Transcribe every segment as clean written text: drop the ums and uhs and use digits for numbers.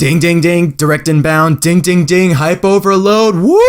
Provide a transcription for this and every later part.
Ding ding ding, direct inbound, ding ding ding, hype overload, woo!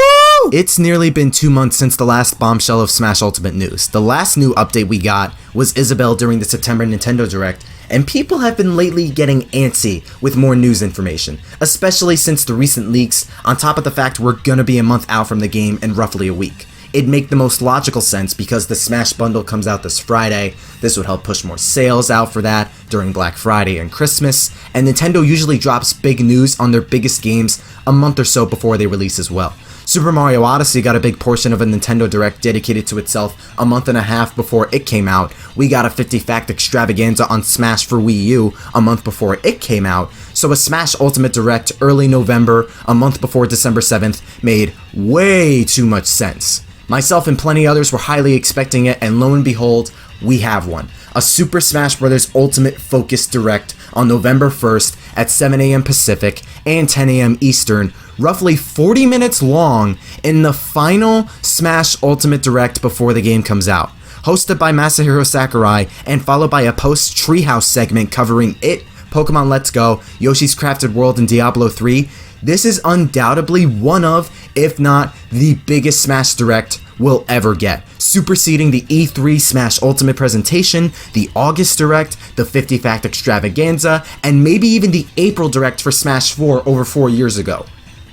It's nearly been 2 months since the last bombshell of Smash Ultimate news. The last new update we got was Isabelle during the September Nintendo Direct, and people have been lately getting antsy with more news information, especially since the recent leaks, on top of the fact we're gonna be a month out from the game in roughly a week. It'd make the most logical sense because the Smash bundle comes out this Friday. This would help push more sales out for that during Black Friday and Christmas, and Nintendo usually drops big news on their biggest games a month or so before they release as well. Super Mario Odyssey got a big portion of a Nintendo Direct dedicated to itself a month and a half before it came out. We got a 50-fact extravaganza on Smash for Wii U a month before it came out. So a Smash Ultimate Direct early November, a month before December 7th, made way too much sense. Myself and plenty others were highly expecting it, and lo and behold, we have one. A Super Smash Bros. Ultimate Focus Direct on November 1st at 7 a.m. Pacific and 10 a.m. Eastern, roughly 40 minutes long, in the final Smash Ultimate Direct before the game comes out. Hosted by Masahiro Sakurai and followed by a post-Treehouse segment covering it, Pokemon Let's Go, Yoshi's Crafted World, and Diablo 3, this is undoubtedly one of, if not the biggest Smash Direct we'll ever get, superseding the E3 Smash Ultimate presentation, the August Direct, the 50-fact extravaganza, and maybe even the April Direct for Smash 4 over 4 years ago.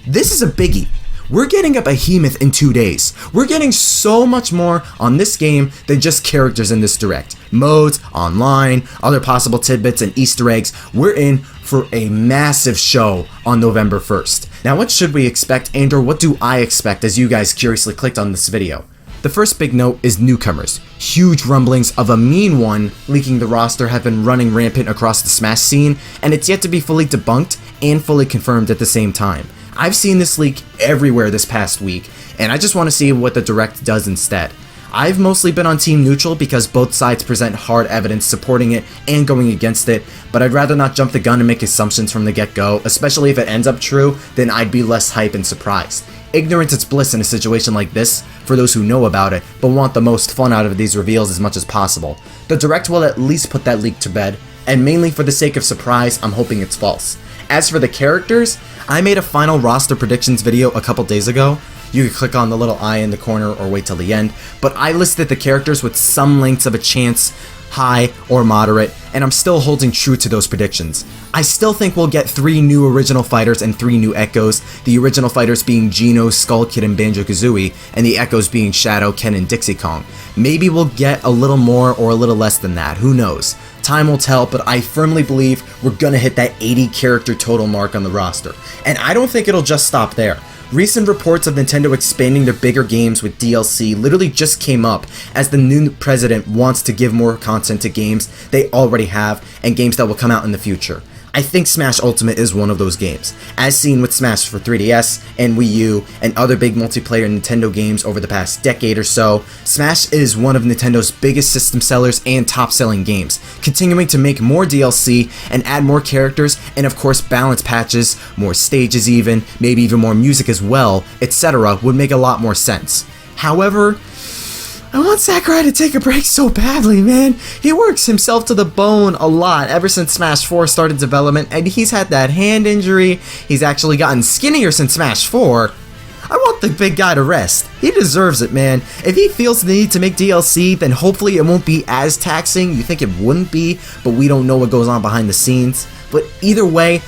This is a biggie. We're getting a behemoth in 2 days. We're getting so much more on this game than just characters in this Direct. Modes, online, other possible tidbits, and Easter eggs. We're in for a massive show on November 1st. Now, what should we expect, and or what do I expect as you guys curiously clicked on this video? The first big note is newcomers. Huge rumblings of a mean one leaking the roster have been running rampant across the Smash scene, and it's yet to be fully debunked and fully confirmed at the same time. I've seen this leak everywhere this past week, and I just want to see what the Direct does instead. I've mostly been on team neutral because both sides present hard evidence supporting it and going against it, but I'd rather not jump the gun and make assumptions from the get-go, especially if it ends up true, then I'd be less hype and surprised. Ignorance is bliss in a situation like this, for those who know about it, but want the most fun out of these reveals as much as possible. The Direct will at least put that leak to bed, and mainly for the sake of surprise, I'm hoping it's false. As for the characters, I made a final roster predictions video a couple days ago. You can click on the little eye in the corner or wait till the end, but I listed the characters with some lengths of a chance, high or moderate, and I'm still holding true to those predictions. I still think we'll get 3 new original fighters and 3 new Echoes, the original fighters being Geno, Skull Kid, and Banjo-Kazooie, and the Echoes being Shadow, Ken, and Dixie Kong. Maybe we'll get a little more or a little less than that, who knows? Time will tell, but I firmly believe we're gonna hit that 80 character total mark on the roster. And I don't think it'll just stop there. Recent reports of Nintendo expanding their bigger games with DLC literally just came up, as the new president wants to give more content to games they already have and games that will come out in the future. I think Smash Ultimate is one of those games, as seen with Smash for 3DS and Wii U and other big multiplayer Nintendo games over the past decade or so. Smash is one of Nintendo's biggest system sellers and top selling games, continuing to make more DLC and add more characters and of course balance patches, more stages even, maybe even more music as well, etc. would make a lot more sense. However, I want Sakurai to take a break so badly, man. He works himself to the bone a lot ever since Smash 4 started development, and he's had that hand injury. He's actually gotten skinnier since Smash 4. I want the big guy to rest. He deserves it, man. If he feels the need to make DLC, then hopefully it won't be as taxing. You think it wouldn't be, but we don't know what goes on behind the scenes. But either way,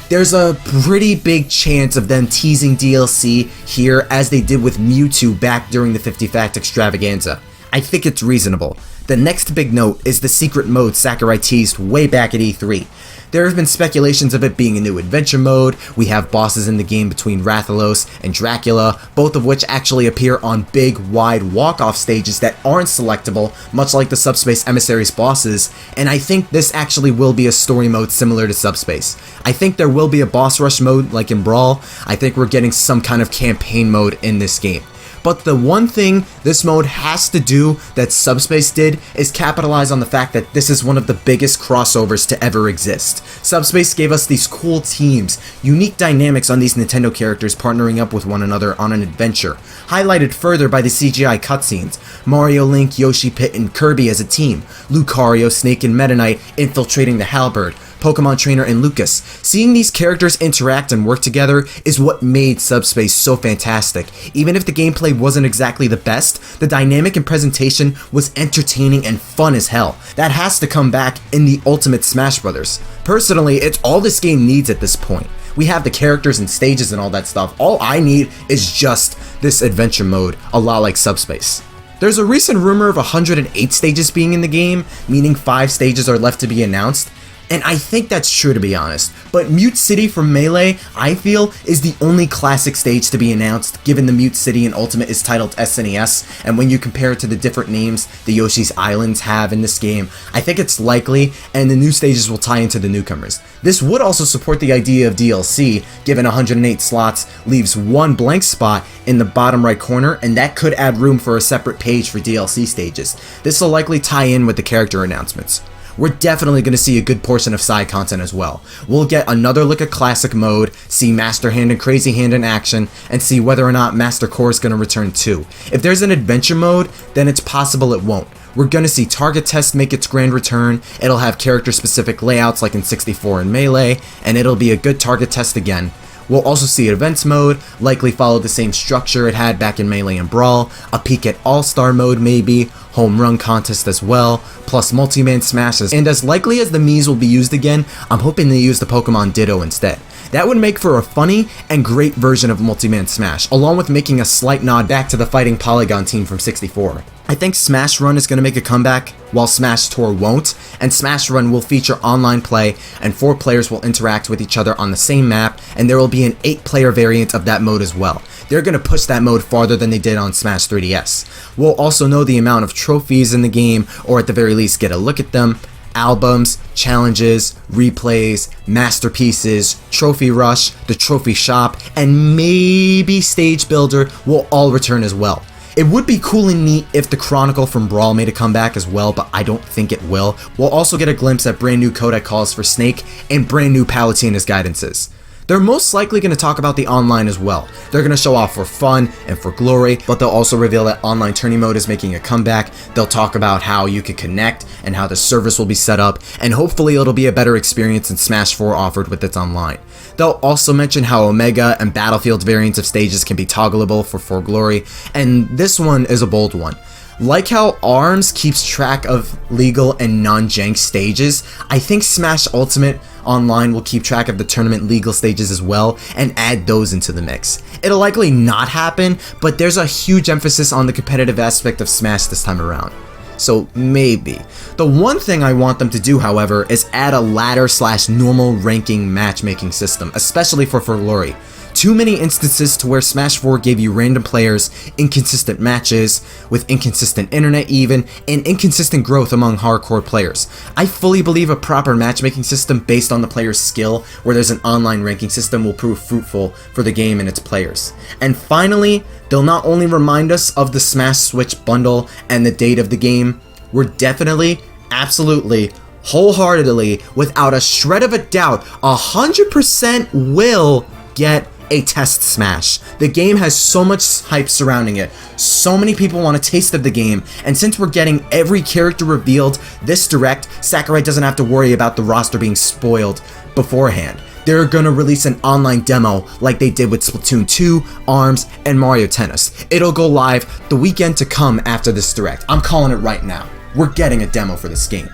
there's a pretty big chance of them teasing DLC here as they did with Mewtwo back during the 50-fact extravaganza. I think it's reasonable. The next big note is the secret mode Sakurai teased way back at E3. There have been speculations of it being a new adventure mode. We have bosses in the game between Rathalos and Dracula, both of which actually appear on big, wide walk-off stages that aren't selectable, much like the Subspace Emissaries bosses, and I think this actually will be a story mode similar to Subspace. I think there will be a boss rush mode like in Brawl. I think we're getting some kind of campaign mode in this game. But the one thing this mode has to do that Subspace did is capitalize on the fact that this is one of the biggest crossovers to ever exist. Subspace gave us these cool teams, unique dynamics on these Nintendo characters partnering up with one another on an adventure, highlighted further by the CGI cutscenes. Mario, Link, Yoshi, Pit, and Kirby as a team, Lucario, Snake, and Meta Knight infiltrating the Halberd, Pokemon Trainer, and Lucas. Seeing these characters interact and work together is what made Subspace so fantastic. Even if the gameplay wasn't exactly the best, the dynamic and presentation was entertaining and fun as hell. That has to come back in the Ultimate Smash Bros. Personally, it's all this game needs at this point. We have the characters and stages and all that stuff. All I need is just this adventure mode, a lot like Subspace. There's a recent rumor of 108 stages being in the game, meaning 5 stages are left to be announced. And I think that's true, to be honest. But Mute City from Melee, I feel, is the only classic stage to be announced, given the Mute City in Ultimate is titled SNES, and when you compare it to the different names the Yoshi's Islands have in this game, I think it's likely, and the new stages will tie into the newcomers. This would also support the idea of DLC, given 108 slots leaves one blank spot in the bottom right corner, and that could add room for a separate page for DLC stages. This will likely tie in with the character announcements. We're definitely going to see a good portion of side content as well. We'll get another look at Classic Mode, see Master Hand and Crazy Hand in action, and see whether or not Master Core is going to return too. If there's an Adventure Mode, then it's possible it won't. We're going to see Target Test make its grand return, it'll have character-specific layouts like in 64 and Melee, and it'll be a good Target Test again. We'll also see Events Mode, likely follow the same structure it had back in Melee and Brawl, a peek at All-Star Mode maybe, Home Run Contest as well, plus Multi-Man Smashes, and as likely as the Miis will be used again, I'm hoping they use the Pokemon Ditto instead. That would make for a funny and great version of Multi-Man Smash, along with making a slight nod back to the fighting Polygon team from 64. I think Smash Run is going to make a comeback, while Smash Tour won't, and Smash Run will feature online play, and 4 players will interact with each other on the same map, and there will be an 8-player variant of that mode as well. They're going to push that mode farther than they did on Smash 3DS. We'll also know the amount of trophies in the game, or at the very least get a look at them. Albums, challenges, replays, masterpieces, Trophy Rush, the Trophy Shop, and maybe Stage Builder will all return as well. It would be cool and neat if the Chronicle from Brawl made a comeback as well, but I don't think it will. We'll also get a glimpse at brand new codec calls for Snake and brand new Palutena's guidances. They're most likely going to talk about the online as well. They're going to show off for fun and for glory, but they'll also reveal that online tourney mode is making a comeback. They'll talk about how you can connect and how the service will be set up, and hopefully it'll be a better experience than Smash 4 offered with its online. They'll also mention how Omega and Battlefield variants of stages can be toggleable for glory, and this one is a bold one. Like how ARMS keeps track of legal and non-jank stages, I think Smash Ultimate Online will keep track of the tournament legal stages as well and add those into the mix. It'll likely not happen, but there's a huge emphasis on the competitive aspect of Smash this time around. So maybe. The one thing I want them to do, however, is add a ladder/normal ranking matchmaking system, especially for glory. Too many instances to where Smash 4 gave you random players, inconsistent matches, with inconsistent internet even, and inconsistent growth among hardcore players. I fully believe a proper matchmaking system based on the player's skill, where there's an online ranking system, will prove fruitful for the game and its players. And finally, they'll not only remind us of the Smash Switch bundle and the date of the game, we're definitely, absolutely, wholeheartedly, without a shred of a doubt, 100% will get a test Smash. The game has so much hype surrounding it, so many people want a taste of the game, and since we're getting every character revealed this direct, Sakurai doesn't have to worry about the roster being spoiled beforehand. They're gonna release an online demo like they did with Splatoon 2, ARMS, and Mario Tennis. It'll go live the weekend to come after this direct. I'm calling it right now. We're getting a demo for this game.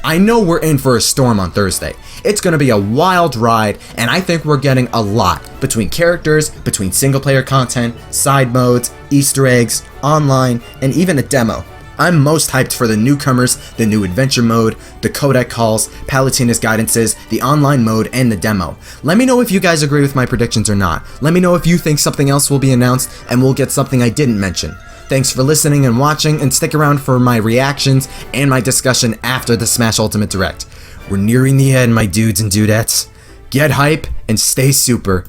I know we're in for a storm on Thursday. It's going to be a wild ride, and I think we're getting a lot between characters, between single-player content, side modes, Easter eggs, online, and even a demo. I'm most hyped for the newcomers, the new adventure mode, the codec calls, Palutena's guidances, the online mode, and the demo. Let me know if you guys agree with my predictions or not. Let me know if you think something else will be announced and we'll get something I didn't mention. Thanks for listening and watching, and stick around for my reactions and my discussion after the Smash Ultimate Direct. We're nearing the end, my dudes and dudettes. Get hype and stay super.